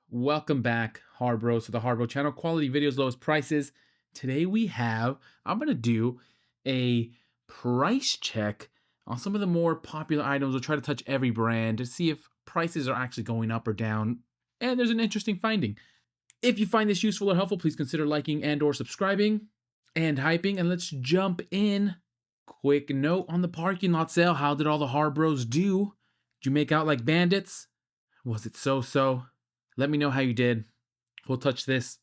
Welcome back, HARBRO. So the HARBRO channel, quality videos, lowest prices. Today I'm going to do a price check on some of the more popular items. We'll try to touch every brand to see if prices are actually going up or down. And there's an interesting finding. If you find this useful or helpful, please consider liking and or subscribing and hyping. And let's jump in. Quick note on the parking lot sale. How did all the HARBROs do? Did you make out like bandits? Was it so-so? Let me know how you did. We'll touch this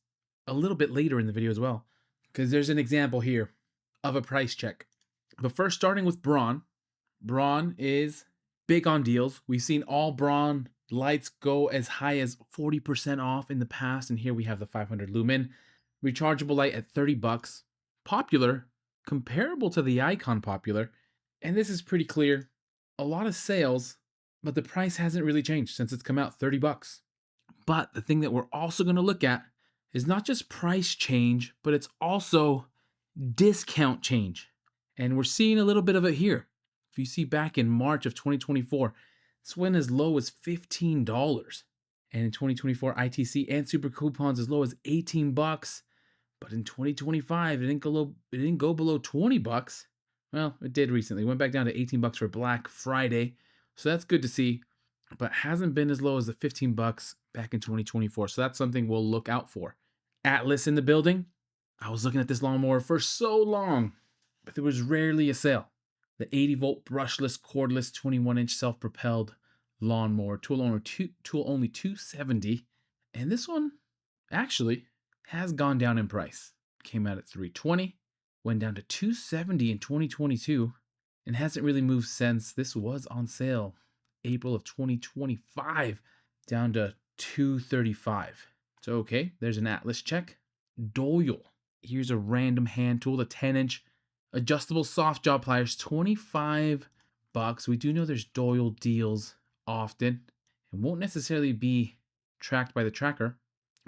a little bit later in the video as well, because there's an example here of a price check. But first, starting with Braun. Braun is big on deals. We've seen all Braun lights go as high as 40% off in the past, and here we have the 500 lumen rechargeable light at 30 bucks. Popular, comparable to the Icon popular, and this is pretty clear. A lot of sales, but the price hasn't really changed since it's come out, 30 bucks. But the thing that we're also going to look at is not just price change, but it's also discount change. And we're seeing a little bit of it here. If you see back in March of 2024, this went as low as $15. And in 2024, ITC and super coupons as low as 18 bucks. But in 2025, it didn't go below 20 bucks. Well, it did recently. It went back down to 18 bucks for Black Friday. So that's good to see, but hasn't been as low as the 15 bucks back in 2024. So that's something we'll look out for. Atlas in the building. I was looking at this lawnmower for so long, but there was rarely a sale. The 80-volt brushless, cordless, 21-inch self-propelled lawnmower, tool only $270. And this one actually has gone down in price. Came out at $320, went down to $270 in 2022, and hasn't really moved since. This was on sale April of 2025, down to $235. So okay, there's an Atlas check. Doyle. Here's a random hand tool, the 10-inch adjustable soft jaw pliers, 25 bucks. We do know there's Doyle deals often and won't necessarily be tracked by the tracker,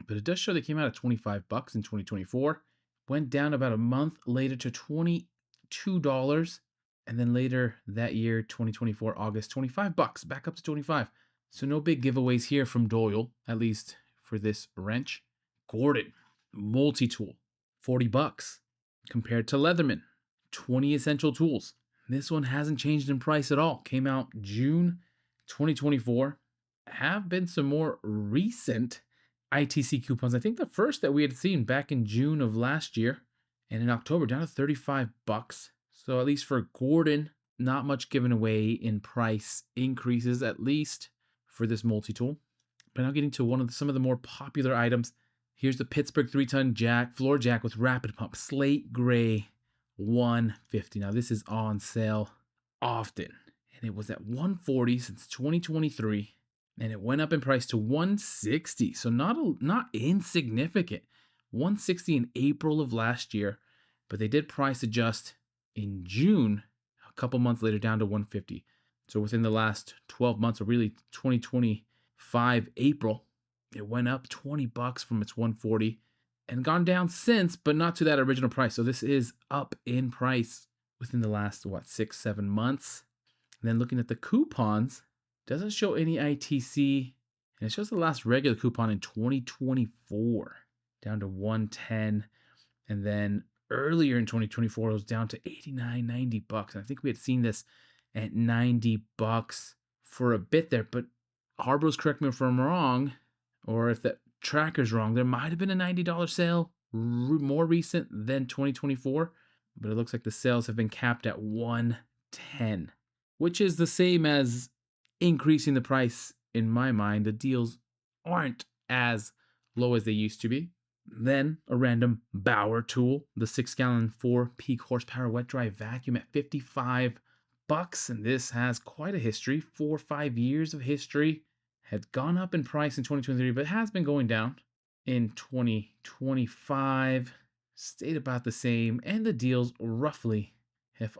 but it does show they came out at 25 bucks in 2024. Went down about a month later to $22. And then later that year, 2024, August, 25 bucks, back up to 25. So no big giveaways here from Doyle, at least for this wrench. Gordon, multi-tool, 40 bucks. Compared to Leatherman, 20 essential tools. This one hasn't changed in price at all. Came out June 2024. Have been some more recent ITC coupons. I think the first that we had seen back in June of last year, and in October down to 35 bucks. So at least for Gordon, not much given away in price increases, at least for this multi-tool. But now getting to some of the more popular items. Here's the Pittsburgh 3-ton jack, floor jack with rapid pump, slate gray, $150. Now this is on sale often, and it was at $140 since 2023, and it went up in price to $160. So not insignificant. $160 in April of last year, but they did price adjust in June, a couple months later, down to $150. So within the last 12 months, or really 2025 April, it went up 20 bucks from its $140 and gone down since, but not to that original price. So this is up in price within the last, 6-7 months. And then looking at the coupons, doesn't show any ITC, and it shows the last regular coupon in 2024, down to $110. And then earlier in 2024, it was down to $89, $90. And I think we had seen this at $90 for a bit there, but HARBRO's, correct me if I'm wrong, or if the tracker's wrong, there might have been a $90 sale more recent than 2024, but it looks like the sales have been capped at $110, which is the same as increasing the price in my mind. The deals aren't as low as they used to be. Then a random Bauer tool, the 6-gallon 4 peak horsepower wet dry vacuum at 55 bucks, and this has quite a history, 4 or 5 years of history. Had gone up in price in 2023, but has been going down in 2025. Stayed about the same, and the deals roughly have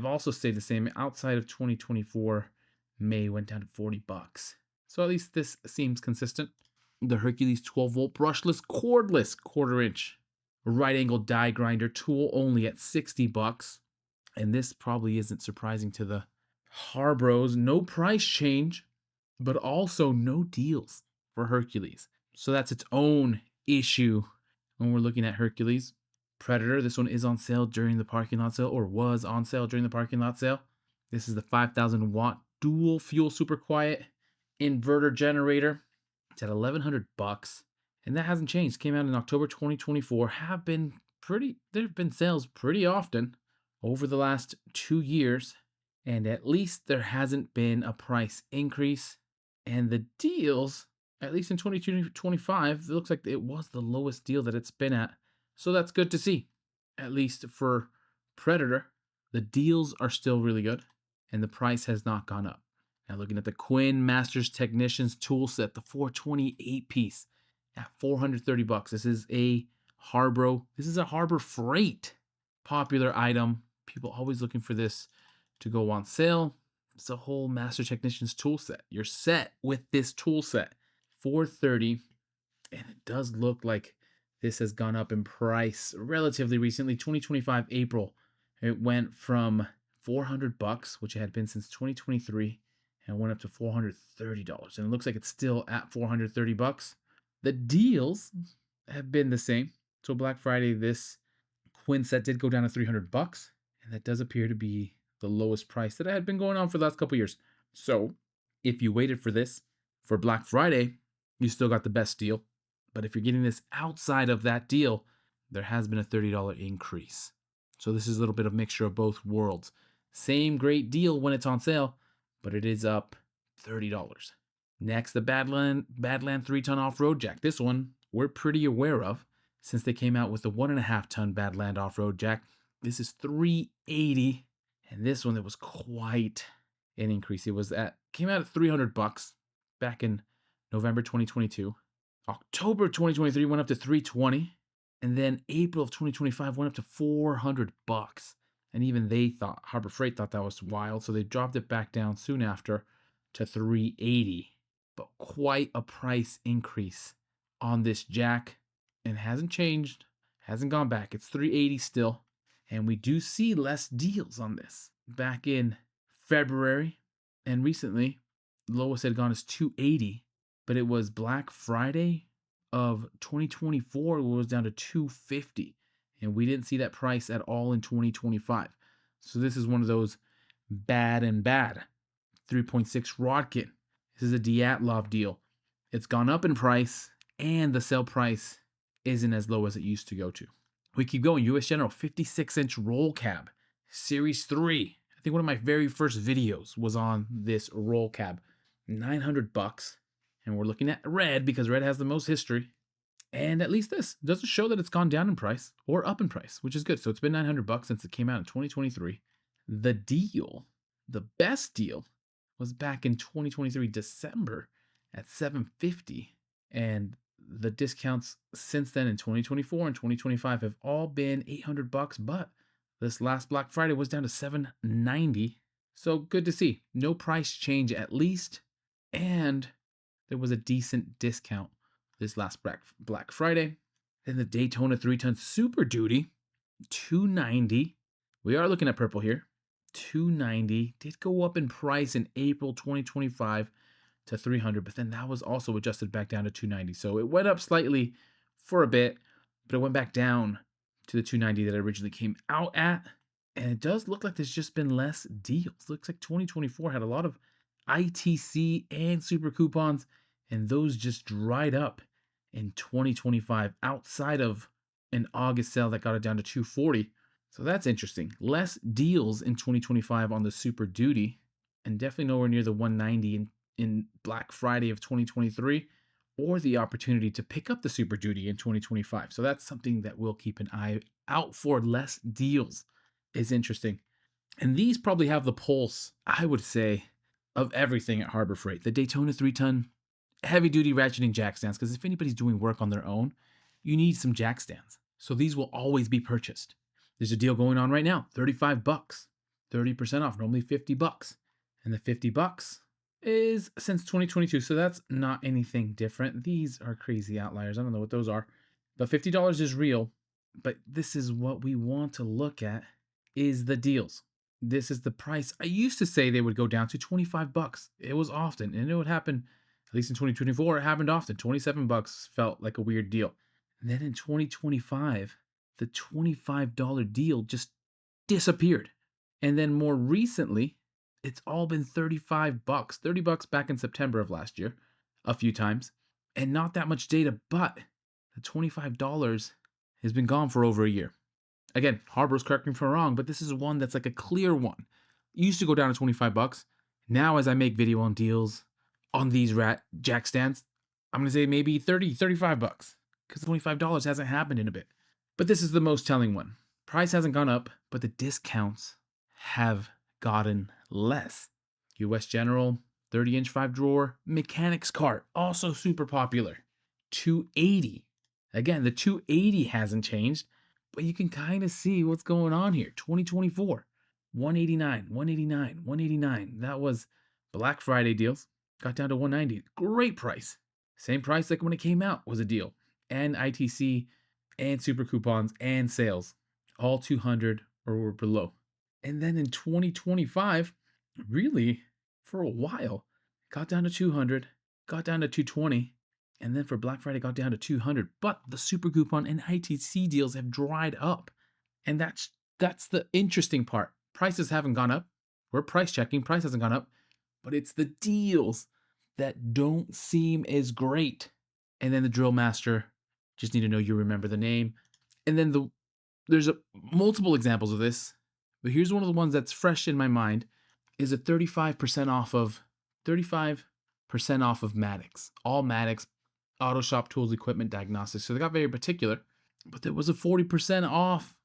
also stayed the same outside of 2024. May went down to 40 bucks. So at least this seems consistent. The Hercules 12-volt brushless, cordless, 1/4-inch right angle die grinder tool only at 60 bucks. And this probably isn't surprising to the HARBROs. No price change, but also no deals for Hercules. So that's its own issue when we're looking at Hercules. Predator, this one is on sale during the parking lot sale, or was on sale during the parking lot sale. This is the 5,000 watt dual fuel super quiet inverter generator. It's at 1,100 bucks, and that hasn't changed. Came out in October 2024. There have been sales pretty often over the last 2 years, and at least there hasn't been a price increase. And the deals, at least in 2025, it looks like it was the lowest deal that it's been at. So that's good to see. At least for Predator, the deals are still really good, and the price has not gone up. Now looking at the Quinn Masters Technicians tool set, the 428 piece at 430 bucks. This is a HARBRO. This is a Harbor Freight popular item. People always looking for this to go on sale. It's a whole Master Technicians tool set. You're set with this tool set. 430, and it does look like this has gone up in price relatively recently. 2025 April, it went from 400 bucks, which it had been since 2023, and went up to $430. And it looks like it's still at 430 bucks. The deals have been the same. So Black Friday, this Quinn set did go down to 300 bucks, and that does appear to be the lowest price that had been going on for the last couple years. So if you waited for this for Black Friday, you still got the best deal. But if you're getting this outside of that deal, there has been a $30 increase. So this is a little bit of mixture of both worlds. Same great deal when it's on sale, but it is up $30. Next, the Badland 3-ton off-road jack. This one we're pretty aware of since they came out with the 1.5-ton Badland off-road jack. This is $380, and this one, it was quite an increase. Came out at 300 bucks back in November 2022. October 2023 went up to 320, and then April of 2025 went up to 400 bucks. And even Harbor Freight thought that was wild, so they dropped it back down soon after to 380. But quite a price increase on this jack, and hasn't changed, hasn't gone back. It's 380 still, and we do see less deals on this. Back in February and recently, the lowest had gone as 280, but it was Black Friday of 2024, it was down to 250, and we didn't see that price at all in 2025. So this is one of those bad and bad. 3.6 Rodkin. This is a Dyatlov deal. It's gone up in price, and the sale price isn't as low as it used to go to. We keep going. US General 56-inch roll cab, Series 3. I think one of my very first videos was on this roll cab. 900 bucks. And we're looking at red because red has the most history. And at least this doesn't show that it's gone down in price or up in price, which is good. So it's been 900 bucks since it came out in 2023. The deal, the best deal, was back in 2023 December at 750, and the discounts since then in 2024 and 2025 have all been 800 bucks, but this last Black Friday was down to 790. So good to see. No price change at least, and there was a decent discount this last Black Friday. Then the Daytona 3-ton Super Duty, $290. We are looking at purple here. $290 did go up in price in April 2025 to $300, but then that was also adjusted back down to $290. So it went up slightly for a bit, but it went back down to the $290 that it originally came out at. And it does look like there's just been less deals. Looks like 2024 had a lot of ITC and super coupons, and those just dried up in 2025 outside of an August sale that got it down to $240. So that's interesting. Less deals in 2025 on the Super Duty, and definitely nowhere near the $190 in Black Friday of 2023, or the opportunity to pick up the Super Duty in 2025. So that's something that we'll keep an eye out for. Less deals is interesting. And these probably have the pulse, I would say, of everything at Harbor Freight. The Daytona 3-ton heavy-duty ratcheting jack stands, because if anybody's doing work on their own, you need some jack stands. So these will always be purchased. There's a deal going on right now, 35 bucks, 30% off, normally 50 bucks. And the 50 bucks is since 2022, so that's not anything different. These are crazy outliers. I don't know what those are, but $50 is real. But this is what we want to look at, is the deals. This is the price. I used to say they would go down to 25 bucks. It was often, and it would happen At least in 2024, it happened often. 27 bucks felt like a weird deal. And then in 2025, the $25 deal just disappeared. And then more recently, it's all been 35 bucks. 30 bucks back in September of last year, a few times. And not that much data, but the $25 has been gone for over a year. Again, HARBRO's, correct me if I'm wrong, but this is one that's like a clear one. It used to go down to 25 bucks. Now, as I make video on deals on these jack stands, I'm going to say maybe 30, 35 bucks because $25 hasn't happened in a bit. But this is the most telling one. Price hasn't gone up, but the discounts have gotten less. US General, 30-inch 5-drawer, mechanics cart, also super popular. $280. Again, the $280 hasn't changed, but you can kind of see what's going on here. 2024, $189, $189, $189. That was Black Friday deals. Got down to $190. Great price. Same price like when it came out was a deal. And ITC and super coupons and sales. All 200 or below. And then in 2025, really, for a while, got down to 200, got down to 220, and then for Black Friday got down to 200. But the super coupon and ITC deals have dried up. And that's the interesting part. Prices haven't gone up. We're price checking. Price hasn't gone up. But it's the deals that don't seem as great. And then the drill master, just need to know you remember the name. And then there's multiple examples of this. But here's one of the ones that's fresh in my mind, is a 35% off of Maddox. All Maddox, auto shop tools, equipment, diagnostics. So they got very particular. But there was a 40% off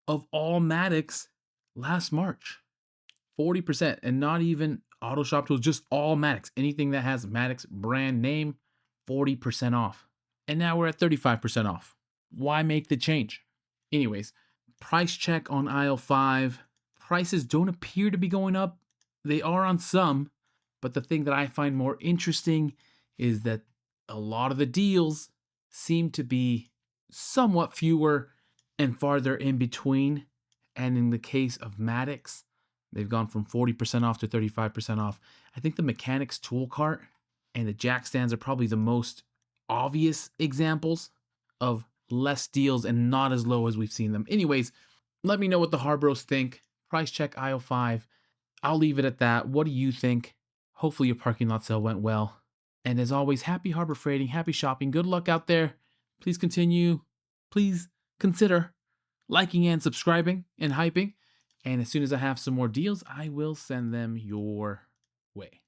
of all Maddox last March. 40%, and not even auto shop tools, just all Maddox. Anything that has Maddox brand name, 40% off. And now we're at 35% off. Why make the change? Anyways, price check on aisle 5. Prices don't appear to be going up. They are on some, but the thing that I find more interesting is that a lot of the deals seem to be somewhat fewer and farther in between. And in the case of Maddox, they've gone from 40% off to 35% off. I think the mechanics tool cart and the jack stands are probably the most obvious examples of less deals and not as low as we've seen them. Anyways, let me know what the HARBROs think. Price check aisle 5. I'll leave it at that. What do you think? Hopefully your parking lot sale went well. And as always, happy harbor freighting, happy shopping. Good luck out there. Please consider liking and subscribing and hyping. And as soon as I have some more deals, I will send them your way.